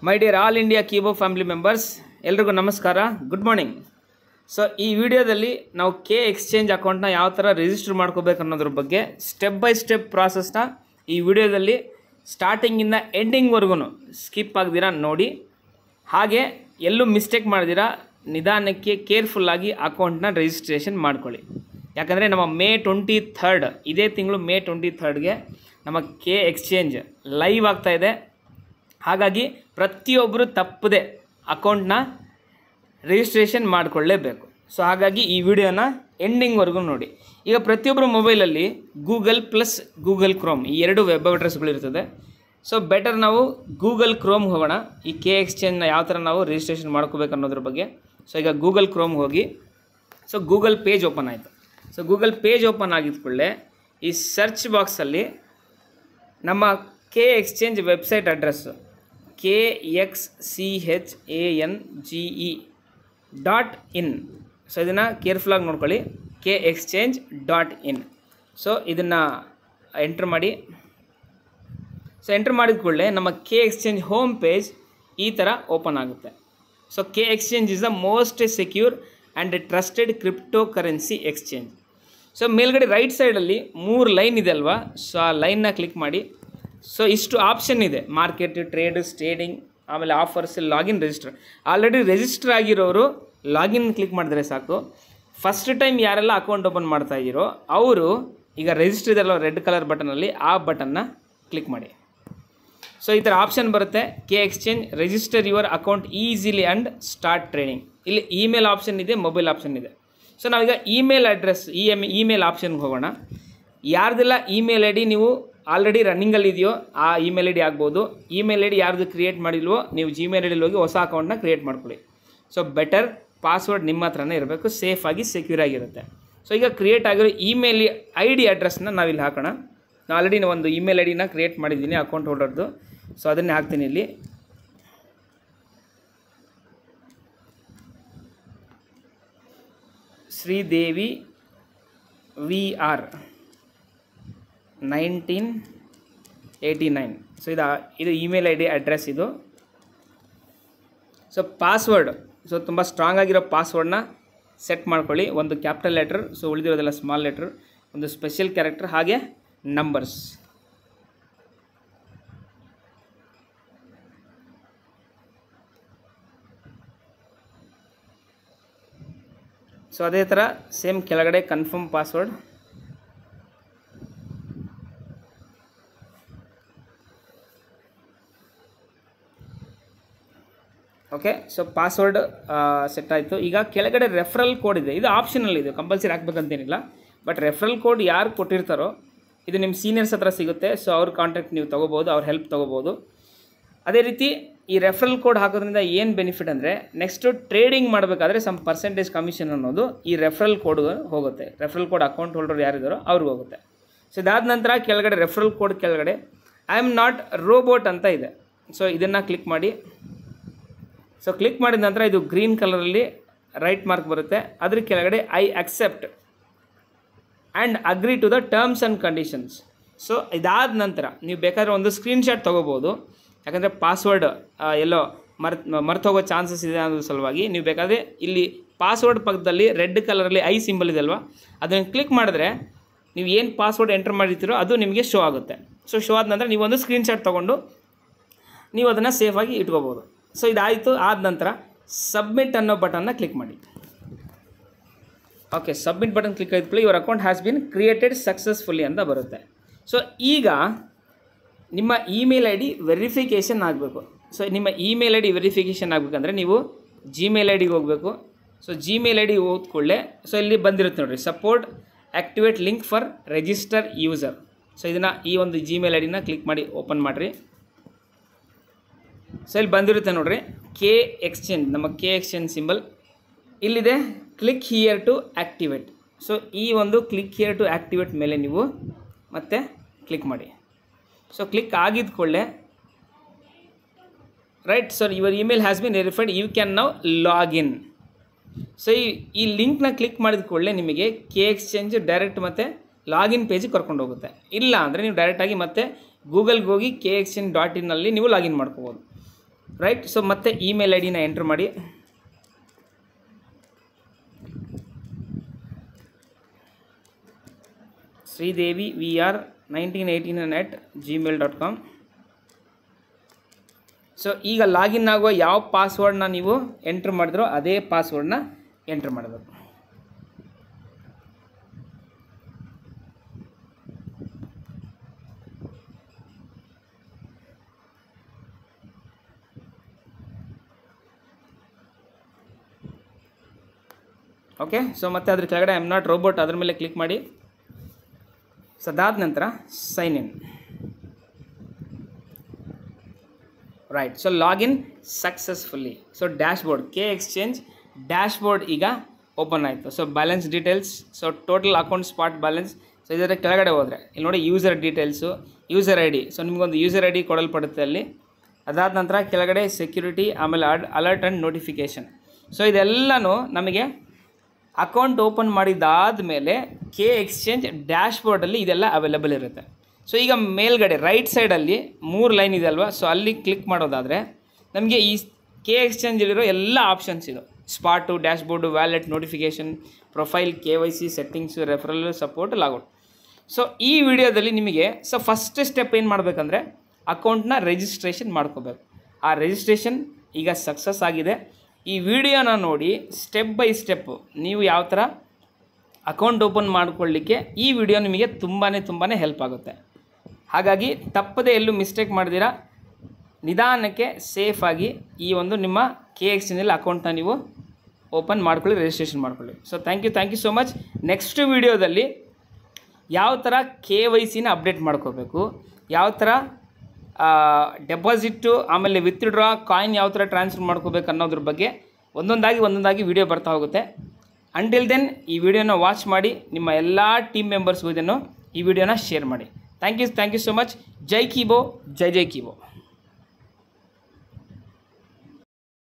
ಮೈ dear all India Kibo family members, ಎಲ್ರಿಗೂ ನಮಸ್ಕಾರ, good morning. So ಈ ವಿಡಿಯೋದಲ್ಲಿ ನಾವು ಕೆ ಎಕ್ಸ್ಚೇಂಜ್ ಅಕೌಂಟ್ನ ಯಾವ ಥರ ರಿಜಿಸ್ಟರ್ ಮಾಡ್ಕೋಬೇಕು ಅನ್ನೋದ್ರ ಬಗ್ಗೆ ಸ್ಟೆಪ್ ಬೈ ಸ್ಟೆಪ್ ಪ್ರಾಸೆಸ್ನ ಈ ವಿಡಿಯೋದಲ್ಲಿ ಸ್ಟಾರ್ಟಿಂಗಿಂದ ಎಂಡಿಂಗ್ವರೆಗೂ ಸ್ಕಿಪ್ ಆಗದಿರಾ ನೋಡಿ. ಹಾಗೆ ಎಲ್ಲೂ ಮಿಸ್ಟೇಕ್ ಮಾಡಿದಿರಾ ನಿಧಾನಕ್ಕೆ ಕೇರ್ಫುಲ್ಲಾಗಿ ಅಕೌಂಟ್ನ ರಿಜಿಸ್ಟ್ರೇಷನ್ ಮಾಡ್ಕೊಳ್ಳಿ. ಯಾಕಂದರೆ ನಮ್ಮ ಮೇ 23 ಇದೇ ತಿಂಗಳು ಮೇ 23ಗೆ ನಮ್ಮ ಕೆ ಎಕ್ಸ್ಚೇಂಜ್ ಲೈವ್ ಆಗ್ತಾಯಿದೆ. ಹಾಗಾಗಿ ಪ್ರತಿಯೊಬ್ಬರು ತಪ್ಪದೆ ಅಕೌಂಟ್ನ ರಿಜಿಸ್ಟ್ರೇಷನ್ ಮಾಡಿಕೊಳ್ಳೇಬೇಕು. ಸೊ ಹಾಗಾಗಿ ಈ ವಿಡಿಯೋನ ಎಂಡಿಂಗ್ವರೆಗೂ ನೋಡಿ. ಈಗ ಪ್ರತಿಯೊಬ್ಬರು ಮೊಬೈಲಲ್ಲಿ ಗೂಗಲ್ ಪ್ಲಸ್ ಗೂಗಲ್ ಕ್ರೋಮ್ ಈ ಎರಡು ವೆಬ್ ಅಡ್ರೆಸ್ಗಳಿರ್ತದೆ. ಸೊ ಬೆಟರ್ ನಾವು ಗೂಗಲ್ ಕ್ರೋಮ್ಗೆ ಹೋಗೋಣ. ಈ ಕೆ ಎಕ್ಸ್ಚೇಂಜ್ನ ಯಾವ ಥರ ನಾವು ರಿಜಿಸ್ಟ್ರೇಷನ್ ಮಾಡ್ಕೋಬೇಕು ಅನ್ನೋದ್ರ ಬಗ್ಗೆ. ಸೊ ಈಗ ಗೂಗಲ್ ಕ್ರೋಮ್ಗೆ ಹೋಗಿ, ಸೊ ಗೂಗಲ್ ಪೇಜ್ ಓಪನ್ ಆಯಿತು. ಸೊ ಗೂಗಲ್ ಪೇಜ್ ಓಪನ್ ಆಗಿದ್ಕೊಳ್ಳೆ ಈ ಸರ್ಚ್ ಬಾಕ್ಸಲ್ಲಿ ನಮ್ಮ K exchange website address KXCHANGE.in. So ಇದನ್ನು ಕೇರ್ಫುಲ್ಲಾಗಿ ನೋಡ್ಕೊಳ್ಳಿ, KExchange.in. ಸೊ ಇದನ್ನು ಎಂಟ್ರ್ ಮಾಡಿ. ಸೊ ಎಂಟ್ರ್ ಮಾಡಿದ ಕೂಡಲೇ ನಮ್ಮ ಕೆ ಎಕ್ಸ್ಚೇಂಜ್ ಹೋಮ್ ಪೇಜ್ ಈ ಥರ ಓಪನ್ ಆಗುತ್ತೆ. So K exchange is the most secure and trusted crypto currency exchange. So ಮೇಲ್ಗಡೆ ರೈಟ್ ಸೈಡಲ್ಲಿ 3 ಲೈನ್ ಇದೆ ಅಲ್ವಾ, ಸೊ ಆ ಲೈನ್ನ ಕ್ಲಿಕ್ ಮಾಡಿ. ಸೊ ಇಷ್ಟು ಆಪ್ಷನ್ ಇದೆ: ಮಾರ್ಕೆಟ್, ಟ್ರೇಡ್, ಸ್ಟೇಡಿಂಗ್, ಆಮೇಲೆ offers, login, register. Already register ಆಗಿರೋರು ಲಾಗಿನ್ ಕ್ಲಿಕ್ ಮಾಡಿದ್ರೆ ಸಾಕು. ಫಸ್ಟ್ ಟೈಮ್ ಯಾರೆಲ್ಲ ಅಕೌಂಟ್ ಓಪನ್ ಮಾಡ್ತಾ ಇದ್ದೀರೋ ಅವರು ಈಗ ರಿಜಿಸ್ಟರ್ ಇದೆಲ್ಲ ರೆಡ್ ಕಲರ್ ಬಟನಲ್ಲಿ ಆ ಬಟನ್ನ ಕ್ಲಿಕ್ ಮಾಡಿ. ಸೊ ಈ ಥರ ಆಪ್ಷನ್ ಬರುತ್ತೆ, K exchange register your account easily and start trading. ಇಲ್ಲಿ ಇಮೇಲ್ ಆಪ್ಷನ್ ಇದೆ, ಮೊಬೈಲ್ ಆಪ್ಷನ್ ಇದೆ. ಸೊ ನಾವೀಗ ಇಮೇಲ್ ಅಡ್ರೆಸ್ ಇಮೇಲ್ ಆಪ್ಷನ್ಗೆ ಹೋಗೋಣ. ಯಾರ್ದೆಲ್ಲ ಇಮೇಲ್ ಐ ಡಿ ನೀವು ಆಲ್ರೆಡಿ ರನ್ನಿಂಗಲ್ಲಿ ಇದೆಯೋ ಆ ಇಮೇಲ್ ಐ ಡಿ ಆಗ್ಬೋದು. ಇಮೇಲ್ ಐ ಡಿ ಯಾರ್ದು ಕ್ರಿಯೇಟ್ ಮಾಡಿಲ್ವೋ ನೀವು ಜಿಮೇಲ್ ಐ ಡಿಲಿ ಹೋಗಿ ಹೊಸ ಅಕೌಂಟ್ನ ಕ್ರಿಯೇಟ್ ಮಾಡ್ಕೊಳ್ಳಿ. ಸೊ ಬೆಟರ್ ಪಾಸ್ವರ್ಡ್ ನಿಮ್ಮ ಹತ್ರನೇ ಇರಬೇಕು, ಸೇಫಾಗಿ ಸೆಕ್ಯೂರ್ ಆಗಿರುತ್ತೆ. ಸೊ ಈಗ ಕ್ರಿಯೇಟ್ ಆಗಿರೋ ಇಮೇಲ್ ಐ ಡಿ ಅಡ್ರೆಸ್ನ ನಾವಿಲ್ಲಿ ಹಾಕೋಣ. ನಾನು ಆಲ್ರೆಡಿ ಒಂದು ಇಮೇಲ್ ಐ ಡಿನ ಕ್ರಿಯೇಟ್ ಮಾಡಿದ್ದೀನಿ ಅಕೌಂಟ್ ಹೋಲ್ಡರ್ದು. ಸೊ ಅದನ್ನೇ ಹಾಕ್ತೀನಿ ಇಲ್ಲಿ. ಶ್ರೀದೇವಿ VR 1989. ಸೊ ಇದು ಇಮೇಲ್ ಐ ಡಿ ಅಡ್ರೆಸ್ ಇದು. ಸೊ ಪಾಸ್ವರ್ಡ್, ಸೊ ತುಂಬ ಸ್ಟ್ರಾಂಗ್ ಆಗಿರೋ ಪಾಸ್ವರ್ಡ್ನ ಸೆಟ್ ಮಾಡ್ಕೊಳ್ಳಿ. ಒಂದು ಕ್ಯಾಪಿಟಲ್ ಲೆಟ್ರ್, ಸೊ ಉಳಿದಿರೋದೆಲ್ಲ ಸ್ಮಾಲ್ ಲೆಟ್ರ್, ಒಂದು ಸ್ಪೆಷಲ್ ಕ್ಯಾರೆಕ್ಟರ್, ಹಾಗೆ ನಂಬರ್ಸ್. ಸೊ ಅದೇ ಥರ ಸೇಮ್ ಕೆಳಗಡೆ confirm password. Okay, so password set ಆಯಿತು. ಈಗ ಕೆಳಗಡೆ ರೆಫರಲ್ ಕೋಡ್ ಇದೆ, ಇದು ಆಪ್ಷನಲ್ ಇದೆ, ಕಂಪಲ್ಸರಿ ಹಾಕ್ಬೇಕಂತೇನಿಲ್ಲ. ಬಟ್ ರೆಫರಲ್ ಕೋಡ್ ಯಾರು ಕೊಟ್ಟಿರ್ತಾರೋ ಇದು ನಿಮ್ಮ ಸೀನಿಯರ್ಸ್ ಹತ್ರ ಸಿಗುತ್ತೆ. ಸೊ ಅವ್ರ ಕಾಂಟ್ಯಾಕ್ಟ್ ನೀವು ತೊಗೋಬೋದು, ಅವ್ರ ಹೆಲ್ಪ್ ತೊಗೋಬೋದು. ಅದೇ ರೀತಿ ಈ ರೆಫರಲ್ ಕೋಡ್ ಹಾಕೋದ್ರಿಂದ ಏನು ಬೆನಿಫಿಟ್ ಅಂದರೆ ನೆಕ್ಸ್ಟು ಟ್ರೇಡಿಂಗ್ ಮಾಡಬೇಕಾದ್ರೆ ಸಮ್ ಪರ್ಸೆಂಟೇಜ್ ಕಮಿಷನ್ ಅನ್ನೋದು ಈ ರೆಫರಲ್ ಕೋಡ್ಗೆ ಹೋಗುತ್ತೆ. ರೆಫರಲ್ ಕೋಡ್ ಅಕೌಂಟ್ ಹೋಲ್ಡರ್ ಯಾರಿದ್ದಾರೋ ಅವ್ರಿಗೆ ಹೋಗುತ್ತೆ. ಸೊ ಇದಾದ ನಂತರ ಕೆಳಗಡೆ ರೆಫರಲ್ ಕೋಡ್ ಕೆಳಗಡೆ ಐ ಆಮ್ ನಾಟ್ ರೋಬೋಟ್ ಅಂತ ಇದೆ. ಸೊ ಇದನ್ನು ಕ್ಲಿಕ್ ಮಾಡಿ. ಸೊ ಕ್ಲಿಕ್ ಮಾಡಿದ ನಂತರ ಇದು ಗ್ರೀನ್ ಕಲರಲ್ಲಿ ರೈಟ್ ಮಾರ್ಕ್ ಬರುತ್ತೆ. ಅದ್ರ ಕೆಳಗಡೆ I accept and agree to the terms and conditions. So ಇದಾದ ನಂತರ ನೀವು ಬೇಕಾದರೆ ಒಂದು ಸ್ಕ್ರೀನ್ಶಾಟ್ ತೊಗೋಬೋದು. ಯಾಕಂದರೆ ಪಾಸ್ವರ್ಡ್ ಎಲ್ಲೋ ಮರ್ತು ಹೋಗೋ ಚಾನ್ಸಸ್ ಇದೆ ಅನ್ನೋದ್ರ ಸಲುವಾಗಿ ನೀವು ಬೇಕಾದರೆ ಇಲ್ಲಿ ಪಾಸ್ವರ್ಡ್ ಪಕ್ಕದಲ್ಲಿ ರೆಡ್ ಕಲರಲ್ಲಿ ಐ ಸಿಂಬಲ್ ಇದೆ ಅಲ್ವಾ, ಅದನ್ನು ಕ್ಲಿಕ್ ಮಾಡಿದ್ರೆ ನೀವು ಏನು ಪಾಸ್ವರ್ಡ್ ಎಂಟರ್ ಮಾಡಿರ್ತೀರೋ ಅದು ನಿಮಗೆ ಶೋ ಆಗುತ್ತೆ. ಸೊ ಶೋ ಆದ ನಂತರ ನೀವು ಒಂದು ಸ್ಕ್ರೀನ್ಶಾಟ್ ತೊಗೊಂಡು ನೀವು ಅದನ್ನು ಸೇಫಾಗಿ ಇಟ್ಕೋಬೋದು. ಸೊ ಇದಾಯಿತು. ಆದ ನಂತರ ಸಬ್ಮಿಟ್ ಅನ್ನೋ ಬಟನ್ನ ಕ್ಲಿಕ್ ಮಾಡಿ. ಓಕೆ, ಸಬ್ಮಿಟ್ ಬಟನ್ ಕ್ಲಿಕ್ ಆಯ್ತು, your account has been created successfully ಅಂತ ಬರುತ್ತೆ. ಸೊ ಈಗ ನಿಮ್ಮ ಇಮೇಲ್ ಐ ಡಿ ವೆರಿಫಿಕೇಷನ್ ಆಗಬೇಕು. ಸೊ ನಿಮ್ಮ ಇಮೇಲ್ ಐ ಡಿ ವೆರಿಫಿಕೇಷನ್ ಆಗಬೇಕಂದ್ರೆ ನೀವು ಜಿಮೇಲ್ ಐ ಡಿಗೆ ಹೋಗಬೇಕು. ಸೊ ಜಿಮೇಲ್ ಐ ಡಿ ಓದ್ಕೊಳ್ಳೆ. ಸೊ ಇಲ್ಲಿ ಬಂದಿರುತ್ತೆ ನೋಡಿರಿ, support activate link for register user. So ಇದನ್ನು ಈ ಒಂದು ಜಿಮೇಲ್ ಐ ಡಿನ ಕ್ಲಿಕ್ ಮಾಡಿ ಓಪನ್ ಮಾಡಿರಿ. ಸೊ ಇಲ್ಲಿ ಬಂದಿರುತ್ತೆ ನೋಡಿರಿ, ಕೆ ಎಕ್ಸ್ಚೇಂಜ್, ನಮ್ಮ ಕೆ ಎಕ್ಸ್ಚೇಂಜ್ ಸಿಂಬಲ್ ಇಲ್ಲಿದೆ. Click here to activate. So ಈ ಒಂದು ಕ್ಲಿಕ್ ಹಿಯರ್ ಟು ಆ್ಯಕ್ಟಿವೇಟ್ ಮೇಲೆ ನೀವು ಮತ್ತೆ ಕ್ಲಿಕ್ ಮಾಡಿ. ಸೊ ಕ್ಲಿಕ್ ಆಗಿದ್ದ ಕೂಡಲೇ right, so your email has been verified, you can now login. So ಈ ಲಿಂಕ್ನ ಕ್ಲಿಕ್ ಮಾಡಿದ ಕೂಡಲೇ ನಿಮಗೆ ಕೆ ಎಕ್ಸ್ಚೇಂಜ್ ಡೈರೆಕ್ಟ್ ಮತ್ತು ಲಾಗಿನ್ ಪೇಜಿಗೆ ಕರ್ಕೊಂಡು ಹೋಗುತ್ತೆ. ಇಲ್ಲ ಅಂದರೆ ನೀವು ಡೈರೆಕ್ಟಾಗಿ ಮತ್ತೆ ಗೂಗಲ್ಗೆ ಹೋಗಿ KExchange.in ನೀವು ಲಾಗಿನ್ ಮಾಡ್ಕೋಬೋದು. ರೈಟ್. ಸೊ ಮತ್ತೆ ಇಮೇಲ್ ಐ ಡಿನ ಎಂಟ್ರ್ ಮಾಡಿ. ಶ್ರೀದೇವಿ VR1918@gmail.com. ಸೊ ಈಗ ಲಾಗಿನ್ ಆಗುವ ಯಾವ ಪಾಸ್ವರ್ಡ್ನ ನೀವು ಎಂಟ್ರ್ ಮಾಡಿದ್ರೋ ಅದೇ ಪಾಸ್ವರ್ಡ್ನ ಎಂಟ್ರ್ ಮಾಡಬೇಕು. ಓಕೆ. ಸೊ ಮತ್ತೆ ಅದ್ರ ಕೆಳಗಡೆ ಐ ಆಮ್ ನಾಟ್ ರೋಬೋಟ್ ಅದ್ರ ಮೇಲೆ ಕ್ಲಿಕ್ ಮಾಡಿ. ಸೊ ಅದಾದ ನಂತರ sign in. Right. So login successfully. So dashboard K exchange dashboard ಈಗ ಓಪನ್ ಆಯಿತು. So balance details, so total account spot balance. So ಇದರ ಕೆಳಗಡೆ ಹೋದರೆ ಇಲ್ಲಿ ನೋಡಿ user details, user I D. So ನಿಮಗೊಂದು ಯೂಸರ್ ಐ ಡಿ ಕೊಡಲ್ಪಡುತ್ತೆ ಅಲ್ಲಿ. ಅದಾದ ನಂತರ ಕೆಳಗಡೆ ಸೆಕ್ಯೂರಿಟಿ, ಆಮೇಲೆ ಅಲರ್ಟ್ ಆ್ಯಂಡ್ ನೋಟಿಫಿಕೇಷನ್. ಸೊ ಇದೆಲ್ಲನೂ ನಮಗೆ ಅಕೌಂಟ್ ಓಪನ್ ಮಾಡಿದ್ದಾದ ಮೇಲೆ ಕೆ ಎಕ್ಸ್ಚೇಂಜ್ ಡ್ಯಾಶ್ಬೋರ್ಡಲ್ಲಿ ಇದೆಲ್ಲ ಅವೈಲೇಬಲ್ ಇರುತ್ತೆ. ಸೊ ಈಗ ಮೇಲ್ಗಡೆ ರೈಟ್ ಸೈಡಲ್ಲಿ 3 ಲೈನ್ ಇದೆ ಅಲ್ವಾ, ಸೊ ಅಲ್ಲಿ ಕ್ಲಿಕ್ ಮಾಡೋದಾದರೆ ನಮಗೆ ಈ ಕೆ ಎಕ್ಸ್ಚೇಂಜಲ್ಲಿರೋ ಎಲ್ಲ ಆಪ್ಷನ್ಸ್ ಇದು. Spot, dashboard, wallet, notification, profile, KYC, settings, referral, support, logout. So ಈ ವಿಡಿಯೋದಲ್ಲಿ ನಿಮಗೆ ಫಸ್ಟ್ ಸ್ಟೆಪ್ ಏನು ಮಾಡಬೇಕಂದ್ರೆ ಅಕೌಂಟ್ನ ರಿಜಿಸ್ಟ್ರೇಷನ್ ಮಾಡ್ಕೋಬೇಕು. ಆ ರಿಜಿಸ್ಟ್ರೇಷನ್ ಈಗ ಸಕ್ಸಸ್ ಆಗಿದೆ. ಈ ವಿಡಿಯೋನ ನೋಡಿ ಸ್ಟೆಪ್ ಬೈ ಸ್ಟೆಪ್ಪು ನೀವು ಯಾವ ಥರ ಅಕೌಂಟ್ ಓಪನ್ ಮಾಡ್ಕೊಳ್ಳಿಕ್ಕೆ ಈ ವಿಡಿಯೋ ನಿಮಗೆ ತುಂಬಾ ಹೆಲ್ಪ್ ಆಗುತ್ತೆ. ಹಾಗಾಗಿ ತಪ್ಪದೇ ಎಲ್ಲೂ ಮಿಸ್ಟೇಕ್ ಮಾಡ್ದಿರಾ ನಿಧಾನಕ್ಕೆ ಸೇಫಾಗಿ ಈ ಒಂದು ನಿಮ್ಮ ಕೆ ಎಕ್ಸ್ಚೇಂಜಲ್ಲಿ ಅಕೌಂಟ್ನ ನೀವು ಓಪನ್ ಮಾಡ್ಕೊಳ್ಳಿ, ರಿಜಿಸ್ಟ್ರೇಷನ್ ಮಾಡ್ಕೊಳ್ಳಿ. So thank you so much. Next ವಿಡಿಯೋದಲ್ಲಿ ಯಾವ ಥರ KYCನ ಅಪ್ಡೇಟ್ ಮಾಡ್ಕೋಬೇಕು, ಯಾವ ಥರ ಡೆಪಾಸಿಟ್ಟು, ಆಮೇಲೆ ವಿತ್ಡ್ರಾ ಕಾಯಿನ್ ಯಾವ ಥರ ಟ್ರಾನ್ಸ್ಫರ್ ಮಾಡ್ಕೋಬೇಕು ಅನ್ನೋದ್ರ ಬಗ್ಗೆ ಒಂದೊಂದಾಗಿ ವಿಡಿಯೋ ಬರ್ತಾ ಹೋಗುತ್ತೆ. ಅಂಟಿಲ್ ದೆನ್ ಈ ವಿಡಿಯೋನ ವಾಚ್ ಮಾಡಿ ನಿಮ್ಮ ಎಲ್ಲ ಟೀಮ್ ಮೆಂಬರ್ಸ್ಗೂ ಇದನ್ನು ಈ ವಿಡಿಯೋನ ಶೇರ್ ಮಾಡಿ. Thank you so much. ಜೈ ಕೀಬೋ, ಜೈ ಕೀಬೋ.